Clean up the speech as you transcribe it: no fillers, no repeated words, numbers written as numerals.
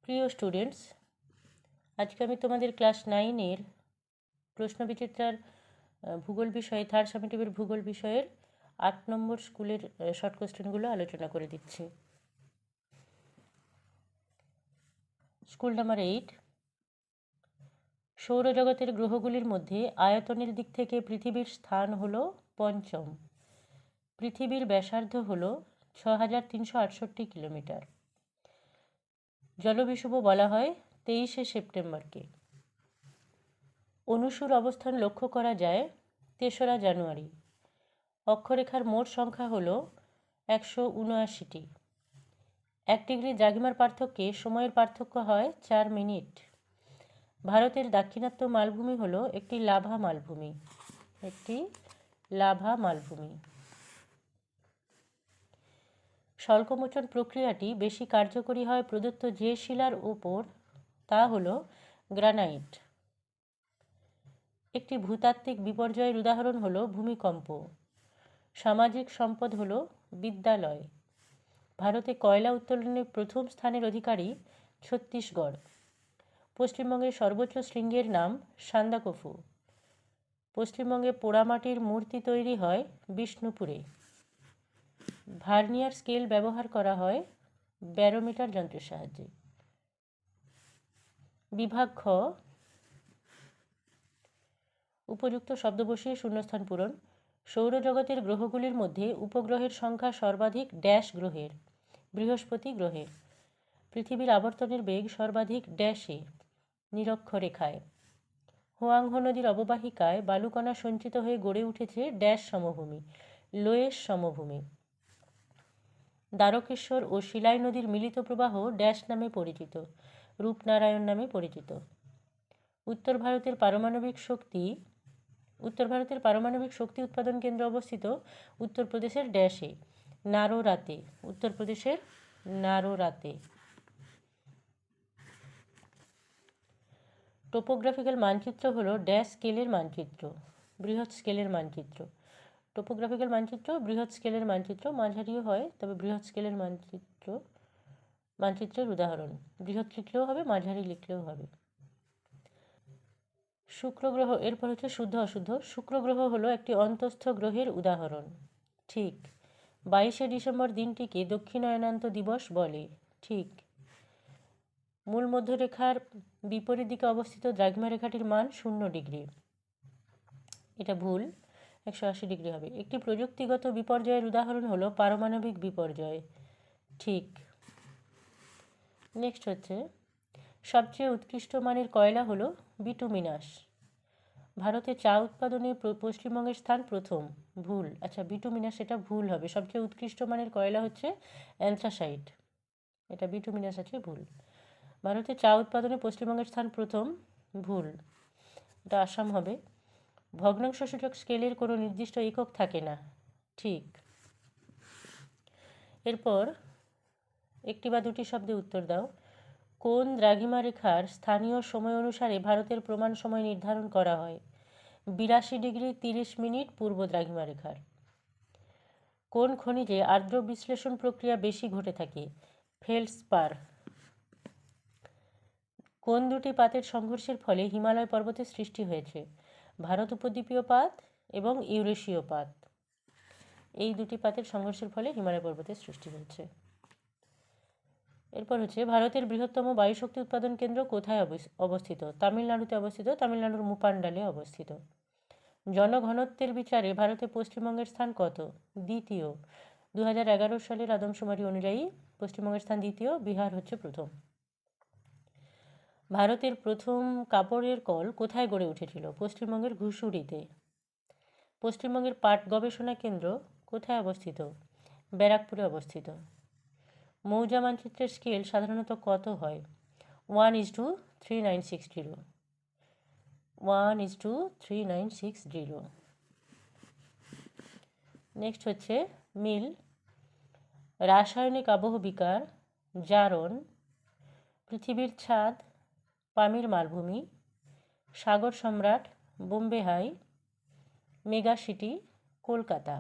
প্রিয় স্টুডেন্টস, আজকে আমি তোমাদের ক্লাস 9-এর প্রশ্নবিচিত্রার ভূগোল বিষয়ে থার্ড সামেটিভের ভূগোল বিষয়ের 8 নম্বর স্কুলের শর্ট কোশ্চেনগুলো আলোচনা করে দিচ্ছি। School number 8। সৌরজগতের গ্রহগুলির মধ্যে আয়তনের দিক থেকে পৃথিবীর স্থান হল পঞ্চম। পৃথিবীর ব্যাসার্ধ হল 6368 কিলোমিটার। জলবিষুব বলা হয় 23শে সেপ্টেম্বরকে। অনুসুর অবস্থান লক্ষ্য করা যায় 3রা জানুয়ারি। অক্ষরেখার মোট সংখ্যা হল 179টি। 1 ডিগ্রি দ্রাঘিমার পার্থক্যে সময়ের পার্থক্য হয় 4 মিনিট। ভারতের দাক্ষিণাত্য মালভূমি হল একটি লাভা মালভূমি। স্বল্পমোচন প্রক্রিয়াটি বেশি কার্যকরী হয় প্রদত্ত যে শিলার উপর, তা হল গ্রানাইট। একটি ভূতাত্ত্বিক বিপর্যয়ের উদাহরণ হল ভূমিকম্প। সামাজিক সম্পদ হল বিদ্যালয়। ভারতে কয়লা উত্তোলনে প্রথম স্থানের অধিকারী ছত্তিশগড়। পশ্চিমবঙ্গের সর্বোচ্চ শৃঙ্গের নাম সান্দাকফু। পশ্চিমবঙ্গে পোড়ামাটির মূর্তি তৈরি হয় বিষ্ণুপুরে। ভার্নিয়ার স্কেল ব্যবহার করা হয় ব্যারোমিটার যন্ত্রের সাহায্যে। বিভাগ খ, উপযুক্ত শব্দ বসিয়ে শূন্যস্থান পূরণ। সৌরজগতের গ্রহগুলির মধ্যে উপগ্রহের সংখ্যা সর্বাধিক ড্যাশ গ্রহের, বৃহস্পতি গ্রহের। পৃথিবীর আবর্তনের বেগ সর্বাধিক ড্যাশে, নিরক্ষরেখায়। হোয়াংহো নদীর অববাহিকায় বালুকণা সঞ্চিত হয়ে গড়ে উঠেছে ড্যাশ সমভূমি, লোয়েস সমভূমি। দ্বারকেশ্বর ও শিলাই নদীর মিলিত প্রবাহ ড্যাশ নামে পরিচিত, রূপনারায়ণ নামে পরিচিত। উত্তর ভারতের পারমাণবিক শক্তি উৎপাদন কেন্দ্র অবস্থিত উত্তরপ্রদেশের ড্যাশে, নারোরাতে। উত্তরপ্রদেশের নারোরাতে। টোপোগ্রাফিক্যাল মানচিত্র হল ড্যাশ স্কেলের মানচিত্র, বৃহৎ স্কেলের মানচিত্র। টোপোগ্রাফিক্যাল মানচিত্র বৃহৎ স্কেলের মানচিত্র, মাঝারিও হয়, তবে বৃহৎ স্কেলের মানচিত্রের উদাহরণ। বৃহৎ লিখলেও হবে, মাঝারি লিখলেও হবে। শুক্র গ্রহ, এরপর হচ্ছে শুদ্ধ অশুদ্ধ। শুক্র গ্রহ হলো একটি অন্তস্থ গ্রহের উদাহরণ। ঠিক। 22শে ডিসেম্বর দিনটিকে দক্ষিণায়নান্ত দিবস বলে। ঠিক। মূল মধ্যরেখার বিপরীত দিকে অবস্থিত দ্রাঘিমা রেখাটির মান 0 ডিগ্রি। এটা ভুল, 180 ডিগ্রি হবে। একটি প্রযুক্তিগত বিপর্যয়ের উদাহরণ হলো পারমাণবিক বিপর্যয়। ঠিক। নেক্সট হচ্ছে, সবচেয়ে উৎকৃষ্ট মানের কয়লা হলো বিটুমিনাস। ভারতে চা উৎপাদনে পশ্চিমবঙ্গের স্থান প্রথম। ভুল। আচ্ছা, বিটুমিনাস এটা ভুল হবে। সবচেয়ে উৎকৃষ্ট মানের কয়লা হচ্ছে অ্যান্থ্রাসাইট। এটা বিটুমিনাস আছে, ভুল। ভারতে চা উৎপাদনে পশ্চিমবঙ্গের স্থান প্রথম। ভুল, এটা আসাম হবে। ভগ্নাংশসূচক স্কেলের কোনো নির্দিষ্ট একক থাকে না। ঠিক। এরপর একটি বা দুটি শব্দে উত্তর দাও। কোন দ্রাঘিমা রেখার স্থানীয় সময় অনুসারে ভারতের প্রমাণ সময় নির্ধারণ করা হয়? 82 ডিগ্রি 30 মিনিট পূর্ব দ্রাঘিমা রেখার। কোন খনিজে আর্দ্র বিশ্লেষণ প্রক্রিয়া বেশি ঘটে থাকে? ফেল্ডস্পার। কোন দুটি পাতের সংঘর্ষের ফলে হিমালয় পর্বতের সৃষ্টি হয়েছে? ভারত উপদ্বীপীয় পাত এবং ইউরেশীয় পাত। এই দুটি পাতের সংঘর্ষের ফলে হিমালয় পর্বতের সৃষ্টি হয়েছে। এরপর হচ্ছে, ভারতের বৃহত্তম বায়ুশক্তি উৎপাদন কেন্দ্র কোথায় অবস্থিত? তামিলনাড়ুতে অবস্থিত, তামিলনাড়ুর মুপান্ডালে অবস্থিত। জনঘনত্বের বিচারে ভারতে পশ্চিমবঙ্গের স্থান কত? দ্বিতীয়। 2011 সালের আদমশুমারি অনুযায়ী পশ্চিমবঙ্গের স্থান দ্বিতীয়, বিহার হচ্ছে প্রথম। ভারতের প্রথম কাপড়ের কল কোথায় গড়ে উঠেছিল? পশ্চিমবঙ্গের ঘুষুড়িতে। পশ্চিমবঙ্গের পাট গবেষণা কেন্দ্র কোথায় অবস্থিত? ব্যারাকপুরে অবস্থিত। মৌজা মানচিত্রের স্কেল সাধারণত কত হয়? 1:3960। 1:3960। নেক্সট হচ্ছে, মিল। রাসায়নিক আবহবিকার, জারণ। পৃথিবীর ছাদ, পামির মালভূমি। সাগর সম্রাট, Bombay high. Mega city, Kolkata.